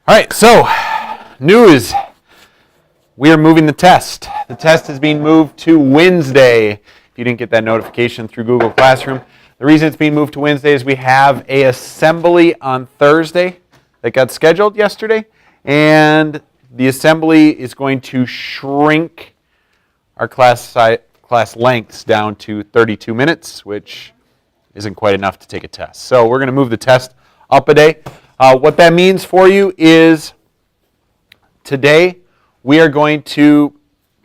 All right, so news. We are moving the test. The test is being moved to Wednesday. If you didn't get that notification through Google Classroom, the reason it's being moved to Wednesday is we have an assembly on Thursday that got scheduled yesterday, and the assembly is going to shrink our class lengths down to 32 minutes, which isn't quite enough to take a test. So we're going to move the test up a day. What that means for you is today we are going to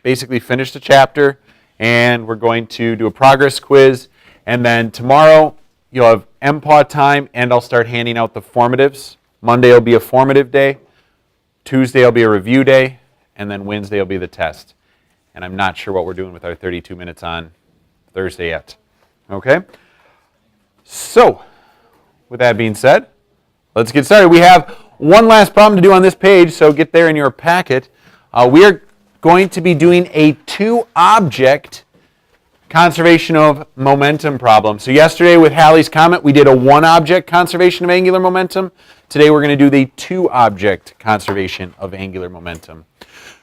basically finish the chapter and we're going to do a progress quiz, and then tomorrow you'll have MPAW time and I'll start handing out the formatives. Monday will be a formative day, Tuesday will be a review day, and then Wednesday will be the test. And I'm not sure what we're doing with our 32 minutes on Thursday yet. Okay? So, with that being said, let's get started. We have one last problem to do on this page, so get there in your packet. We are going to be doing a two-object conservation of momentum problem. So yesterday with Halley's Comet, we did a one-object conservation of angular momentum. Today we're going to do the two-object conservation of angular momentum.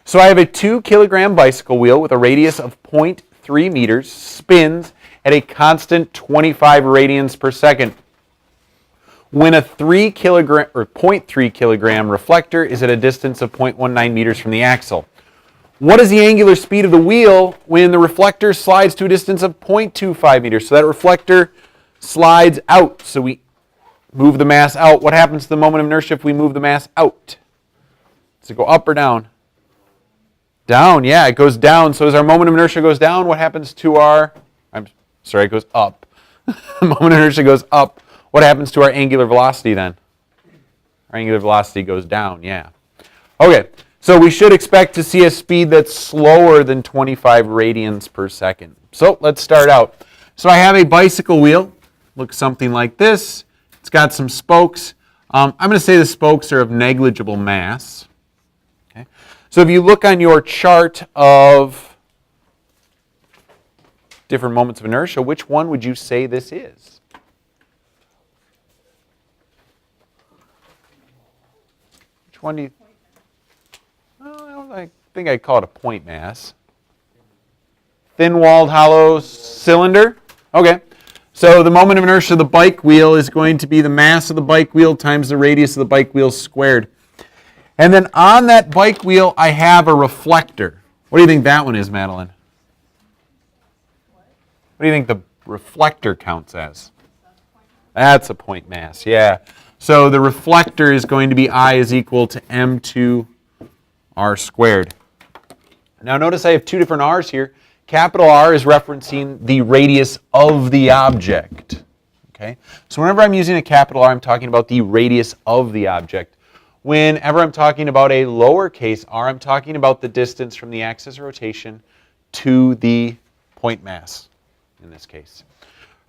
So I have a 2-kilogram bicycle wheel with a radius of 0.3 meters, spins at a constant 25 radians per second. When a 0.3 kilogram reflector is at a distance of 0.19 meters from the axle. What is the angular speed of the wheel when the reflector slides to a distance of 0.25 meters? So that reflector slides out. So we move the mass out. What happens to the moment of inertia if we move the mass out? Does it go up or down? Down, yeah, it goes down. So as our moment of inertia goes down, what happens to our, it goes up. Moment of inertia goes up. What happens to our angular velocity then? Our angular velocity goes down, yeah. Okay, so we should expect to see a speed that's slower than 25 radians per second. So let's start out. So I have a bicycle wheel. Looks something like this. It's got some spokes. I'm going to say the spokes are of negligible mass. Okay. So if you look on your chart of different moments of inertia, which one would you say this is? One do you, I think I'd call it a point mass. Thin-walled hollow cylinder. Okay. So the moment of inertia of the bike wheel is going to be the mass of the bike wheel times the radius of the bike wheel squared. And then on that bike wheel, I have a reflector. What do you think that one is, Madeline? What do you think the reflector counts as? That's a point mass, yeah. So the reflector is going to be I is equal to m2 r squared. Now notice I have two different r's here. Capital R is referencing the radius of the object. Okay? So whenever I'm using a capital R, I'm talking about the radius of the object. Whenever I'm talking about a lowercase r, I'm talking about the distance from the axis of rotation to the point mass in this case.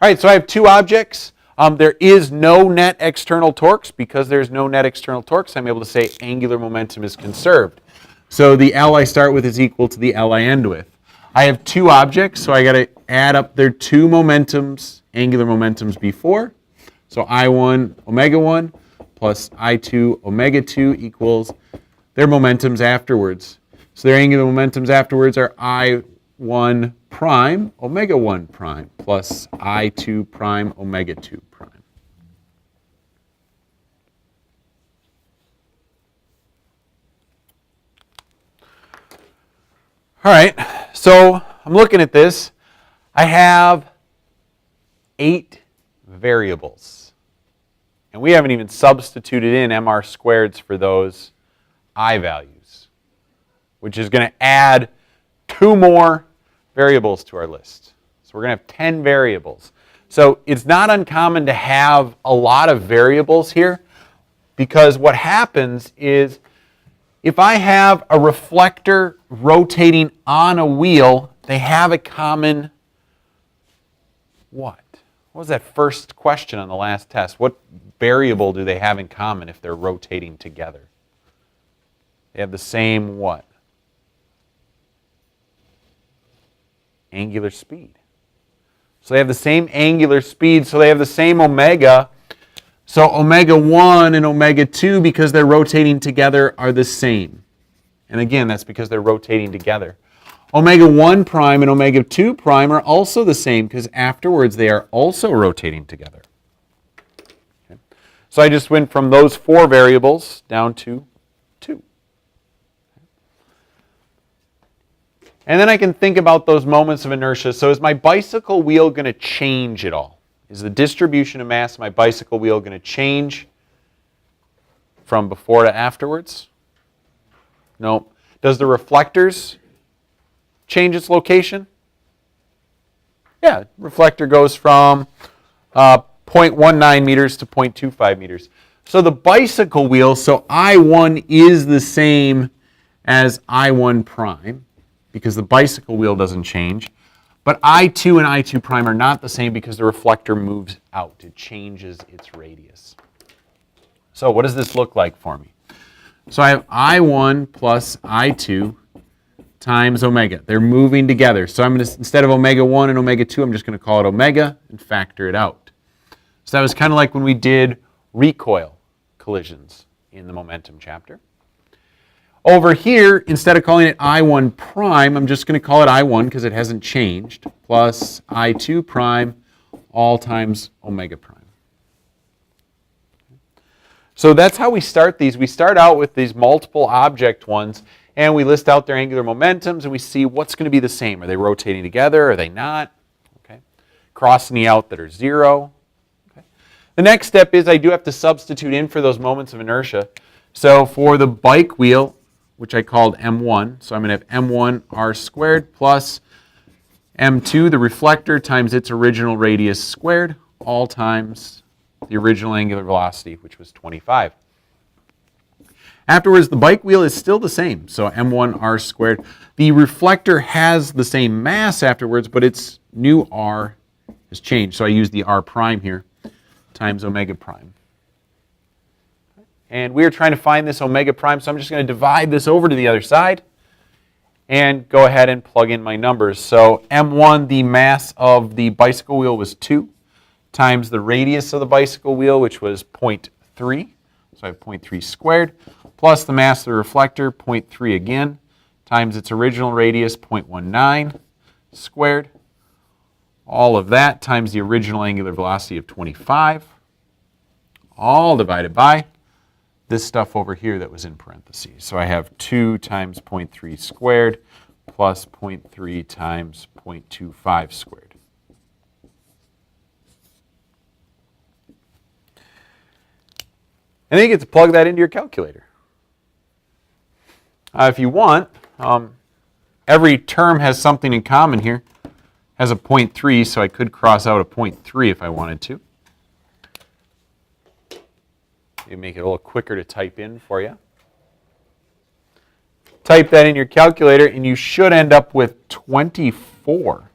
All right, so I have two objects. There is no net external torques. Because there's no net external torques, I'm able to say angular momentum is conserved. So the L I start with is equal to the L I end with. I have two objects, so I got to add up their two momentums, angular momentums before. So I1 omega 1 plus I2 omega 2 equals their momentums afterwards. So their angular momentums afterwards are I1 prime omega 1 prime plus I2 prime omega 2 prime. All right, so I'm looking at this. I have 8 variables. And we haven't even substituted in MR squareds for those I values, which is going to add 2 more variables to our list. So we're going to have 10 variables. So it's not uncommon to have a lot of variables here, because what happens is if I have a reflector rotating on a wheel, they have a common what? What was that first question on the last test? What variable do they have in common if they're rotating together? They have the same what? Angular speed. So they have the same angular speed, so they have the same omega. So omega 1 and omega 2, because they're rotating together, are the same. And again, that's because they're rotating together. Omega 1 prime and omega 2 prime are also the same because afterwards they are also rotating together. Okay. So I just went from those 4 variables down to 2. And then I can think about those moments of inertia. So is my bicycle wheel going to change at all? Is the distribution of mass of my bicycle wheel going to change from before to afterwards? No. Does the reflectors change its location? Yeah, reflector goes from 0.19 meters to 0.25 meters. So the bicycle wheel, so I1 is the same as I1 prime because the bicycle wheel doesn't change. But I2 and I2 prime are not the same because the reflector moves out. It changes its radius. So what does this look like for me? So I have I1 plus I2 times omega. They're moving together. So I'm going to, instead of omega 1 and omega 2, I'm just going to call it omega and factor it out. So that was kind of like when we did recoil collisions in the momentum chapter. Over here, instead of calling it I1 prime, I'm just going to call it I1 because it hasn't changed, plus I2 prime, all times omega prime. So that's how we start these. We start out with these multiple object ones, and we list out their angular momentums, and we see what's going to be the same. Are they rotating together? Are they not? Okay. Crossing the out that are 0. Okay. The next step is I do have to substitute in for those moments of inertia. So for the bike wheel, which I called M1, so I'm going to have M1 r squared plus M2, the reflector, times its original radius squared, all times the original angular velocity, which was 25. Afterwards, the bike wheel is still the same, so M1 r squared. The reflector has the same mass afterwards, but its new r has changed, so I use the r prime here, times omega prime. And we're trying to find this omega prime, so I'm just going to divide this over to the other side and go ahead and plug in my numbers. So M1, the mass of the bicycle wheel was 2, times the radius of the bicycle wheel, which was 0.3. So I have 0.3 squared, plus the mass of the reflector, 0.3 again, times its original radius, 0.19 squared. All of that times the original angular velocity of 25, all divided by this stuff over here that was in parentheses. So I have 2 times 0.3 squared plus 0.3 times 0.25 squared. And then you get to plug that into your calculator. If you want, every term has something in common here. Has a 0.3, so I could cross out a 0.3 if I wanted to. Maybe make it a little quicker to type in for you. Type that in your calculator, and you should end up with 24.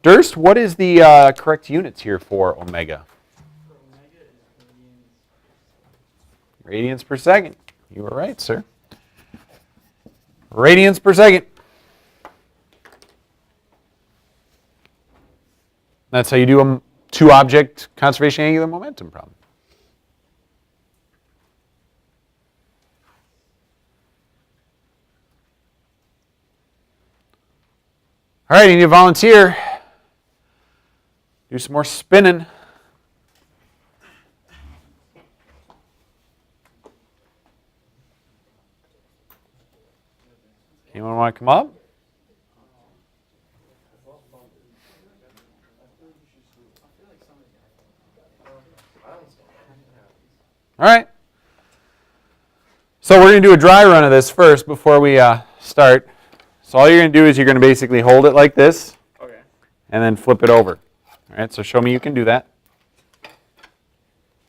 Durst, what is the correct units here for omega? Radians per second. You were right, sir. Radians per second. That's how you do a two-object conservation angular momentum problem. All right, you need a volunteer. Do some more spinning. Anyone want to come up? All right. So we're going to do a dry run of this first before we start. So all you're going to do is you're going to basically hold it like this, okay, and then flip it over. All right, so show me you can do that.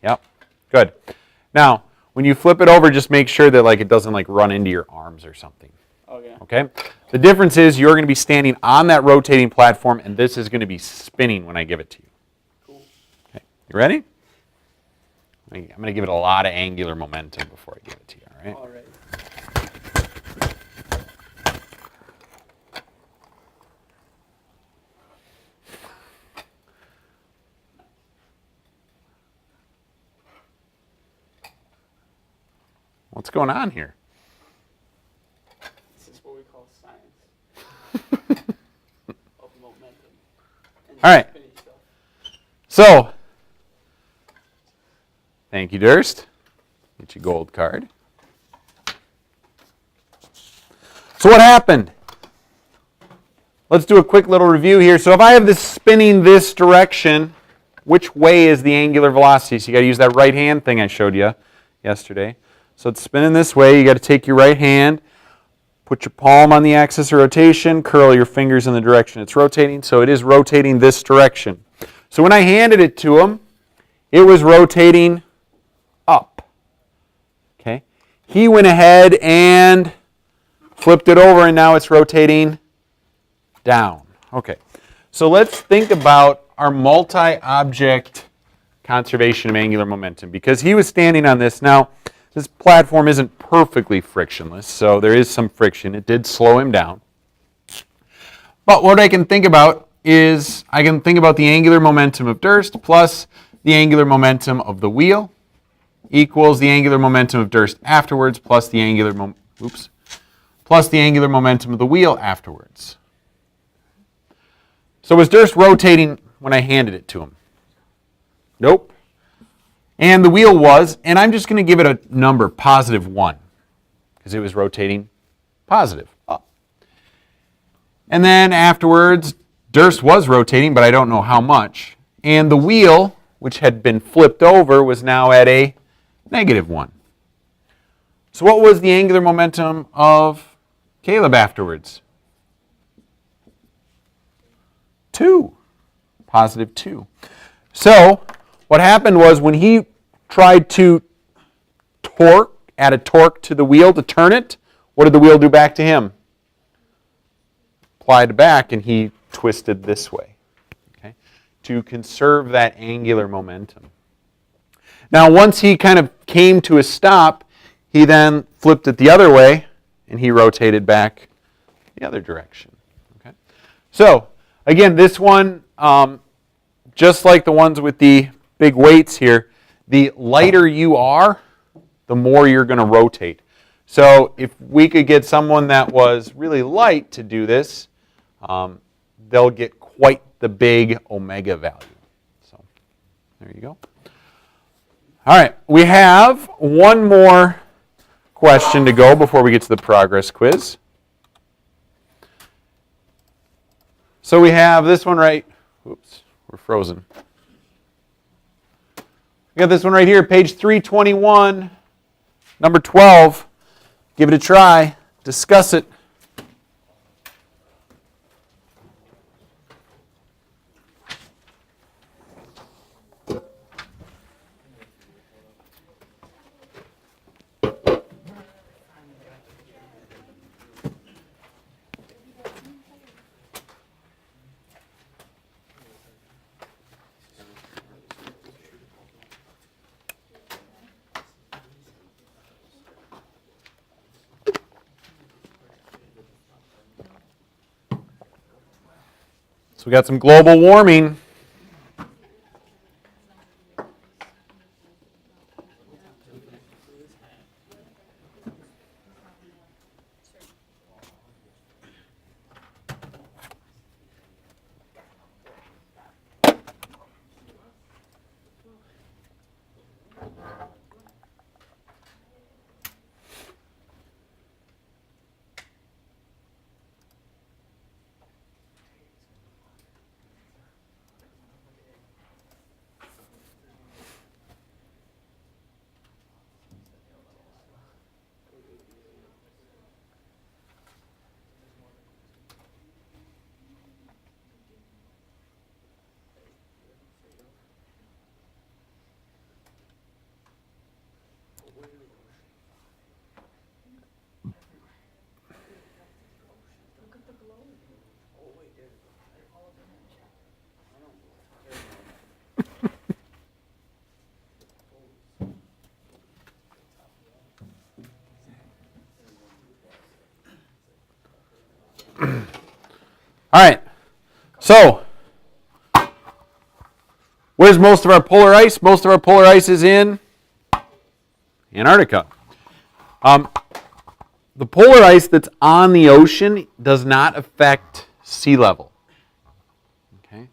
Yep, good. Now, when you flip it over, just make sure that it doesn't run into your arms or something. Okay. Okay. The difference is you're going to be standing on that rotating platform, and this is going to be spinning when I give it to you. Cool. Okay. You ready? I'm going to give it a lot of angular momentum before I give it to you. All right. All right. What's going on here? This is what we call science of momentum. And All right. spinning stuff. So, thank you, Durst. Get your gold card. So what happened? Let's do a quick little review here. So if I have this spinning this direction, which way is the angular velocity? So you got to use that right hand thing I showed you yesterday. So it's spinning this way. You got to take your right hand, put your palm on the axis of rotation, curl your fingers in the direction it's rotating. So it is rotating this direction. So when I handed it to him, it was rotating up. Okay. He went ahead and flipped it over, and now it's rotating down. Okay. So let's think about our multi-object conservation of angular momentum, because he was standing on this. Now, this platform isn't perfectly frictionless, so there is some friction. It did slow him down. But what I can think about is I can think about the angular momentum of Durst plus the angular momentum of the wheel equals the angular momentum of Durst afterwards plus the angular momentum of the wheel afterwards. So was Durst rotating when I handed it to him? Nope. And the wheel was, and I'm just going to give it a number, positive 1, because it was rotating positive up. And then afterwards, Durst was rotating, but I don't know how much. And the wheel, which had been flipped over, was now at a negative 1. So what was the angular momentum of Caleb afterwards? 2. Positive 2. So what happened was when he tried to add a torque to the wheel to turn it, what did the wheel do back to him? Applied back, and he twisted this way, okay, to conserve that angular momentum. Now, once he kind of came to a stop, he then flipped it the other way, and he rotated back the other direction. Okay. So, again, this one, just like the ones with the big weights here, the lighter you are, the more you're going to rotate. So if we could get someone that was really light to do this, they'll get quite the big omega value. So there you go. All right, we have one more question to go before we get to the progress quiz. So we have this one right, oops, we're frozen. We got this one right here, page 321, number 12. Give it a try, discuss it. So we got some global warming. All right, so where's most of our polar ice? Most of our polar ice is in Antarctica. The polar ice that's on the ocean does not affect sea level. Okay?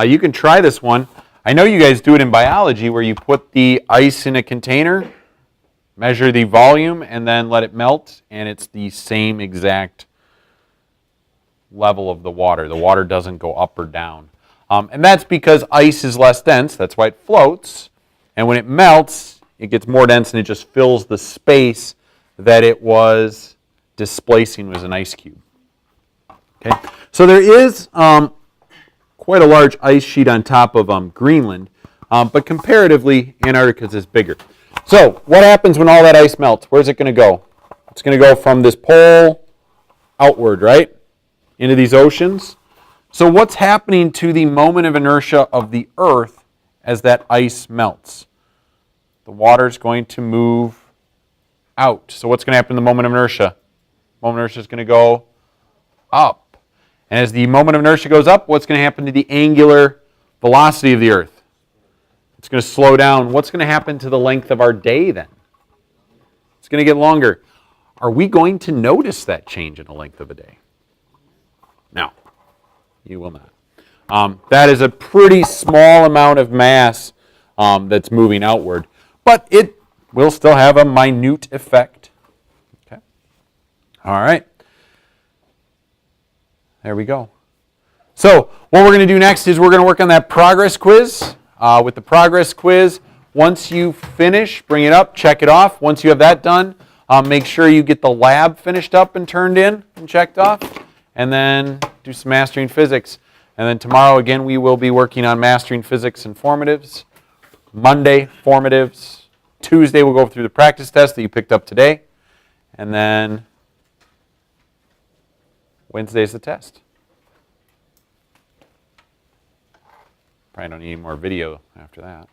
You can try this one. I know you guys do it in biology where you put the ice in a container, measure the volume, and then let it melt, and it's the same exact level of the water. The water doesn't go up or down. And that's because ice is less dense. That's why it floats. And when it melts, it gets more dense and it just fills the space that it was displacing with an ice cube. Okay? So there is quite a large ice sheet on top of Greenland, but comparatively, Antarctica is bigger. So what happens when all that ice melts? Where's it going to go? It's going to go from this pole outward, right? Into these oceans. So what's happening to the moment of inertia of the Earth as that ice melts? The water's going to move out. So what's going to happen in the moment of inertia? The moment of inertia is going to go up. And as the moment of inertia goes up, what's going to happen to the angular velocity of the Earth? It's going to slow down. What's going to happen to the length of our day then? It's going to get longer. Are we going to notice that change in the length of a day? No. You will not. That is a pretty small amount of mass that's moving outward, but it will still have a minute effect. Okay. All right. There we go. So what we're going to do next is we're going to work on that progress quiz. With the progress quiz, once you finish, bring it up, check it off. Once you have that done, make sure you get the lab finished up and turned in and checked off. And then do some mastering physics. And then tomorrow, again, we will be working on mastering physics and formatives. Monday, formatives. Tuesday, we'll go through the practice test that you picked up today. And then Wednesday's the test. Probably don't need any more video after that.